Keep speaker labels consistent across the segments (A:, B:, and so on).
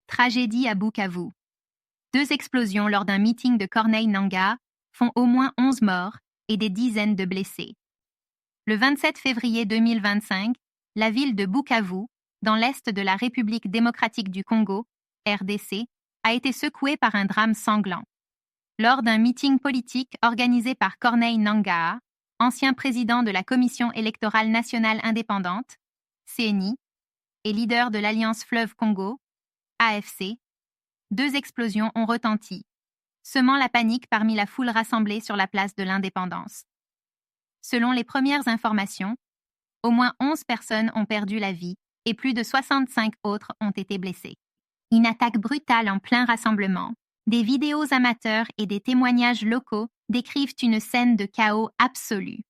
A: Tragédie à Bukavu. 2 explosions lors d'un meeting de Corneille Nangaa font au moins 11 morts et des dizaines de blessés. Le 27 février 2025, la ville de Bukavu, dans l'est de la République démocratique du Congo, RDC, a été secouée par un drame sanglant. Lors d'un meeting politique organisé par Corneille Nangaa, ancien président de la Commission électorale nationale indépendante, CNI, et leader de l'Alliance Fleuve Congo, AFC, 2 explosions ont retenti, semant la panique parmi la foule rassemblée sur la place de l'Indépendance. Selon les premières informations, au moins 11 personnes ont perdu la vie et plus de 65 autres ont été blessées. Une attaque brutale en plein rassemblement, des vidéos amateurs et des témoignages locaux décrivent une scène de chaos absolu.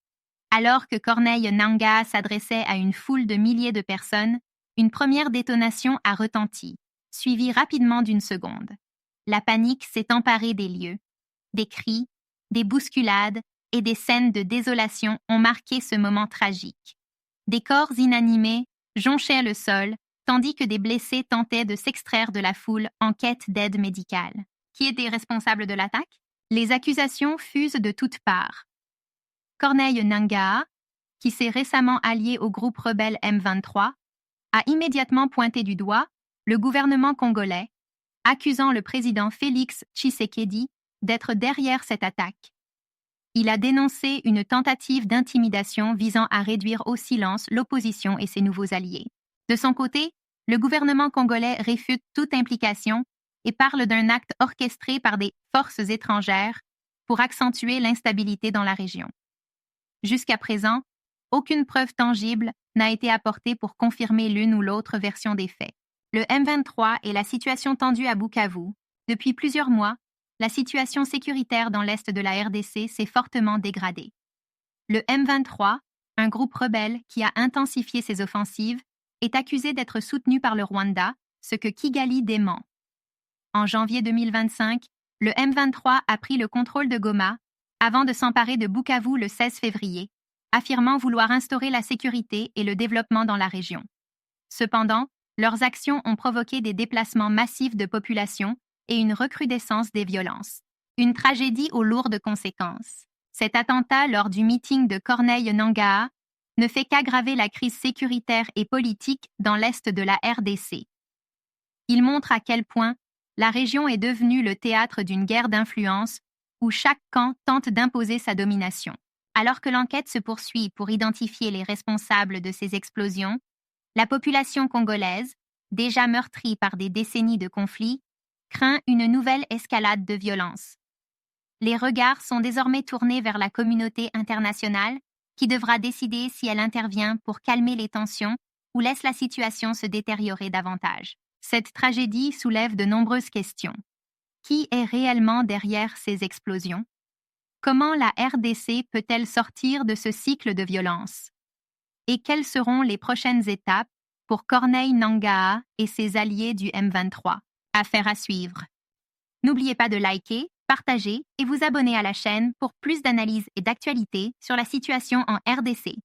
A: Alors que Corneille Nangaa s'adressait à une foule de milliers de personnes, une première détonation a retenti, suivie rapidement d'une seconde. La panique s'est emparée des lieux. Des cris, des bousculades et des scènes de désolation ont marqué ce moment tragique. Des corps inanimés jonchaient le sol, tandis que des blessés tentaient de s'extraire de la foule en quête d'aide médicale. Qui était responsable de l'attaque? Les accusations fusent de toutes parts. Corneille Nangaa, qui s'est récemment allié au groupe rebelle M23, a immédiatement pointé du doigt le gouvernement congolais, accusant le président Félix Tshisekedi d'être derrière cette attaque. Il a dénoncé une tentative d'intimidation visant à réduire au silence l'opposition et ses nouveaux alliés. De son côté, le gouvernement congolais réfute toute implication et parle d'un acte orchestré par des forces étrangères pour accentuer l'instabilité dans la région. Jusqu'à présent, aucune preuve tangible n'a été apportée pour confirmer l'une ou l'autre version des faits. Le M23 et la situation tendue à Bukavu, depuis plusieurs mois, la situation sécuritaire dans l'est de la RDC s'est fortement dégradée. Le M23, un groupe rebelle qui a intensifié ses offensives, est accusé d'être soutenu par le Rwanda, ce que Kigali dément. En janvier 2025, le M23 a pris le contrôle de Goma avant de s'emparer de Bukavu le 16 février, affirmant vouloir instaurer la sécurité et le développement dans la région. Cependant, leurs actions ont provoqué des déplacements massifs de population et une recrudescence des violences. Une tragédie aux lourdes conséquences. Cet attentat lors du meeting de Corneille Nangaa ne fait qu'aggraver la crise sécuritaire et politique dans l'est de la RDC. Il montre à quel point la région est devenue le théâtre d'une guerre d'influence où chaque camp tente d'imposer sa domination. Alors que l'enquête se poursuit pour identifier les responsables de ces explosions, la population congolaise, déjà meurtrie par des décennies de conflits, craint une nouvelle escalade de violence. Les regards sont désormais tournés vers la communauté internationale qui devra décider si elle intervient pour calmer les tensions ou laisse la situation se détériorer davantage. Cette tragédie soulève de nombreuses questions. Qui est réellement derrière ces explosions? Comment la RDC peut-elle sortir de ce cycle de violence? Et quelles seront les prochaines étapes pour Corneille Nangaa et ses alliés du M23? Affaire à suivre. N'oubliez pas de liker, partager et vous abonner à la chaîne pour plus d'analyses et d'actualités sur la situation en RDC.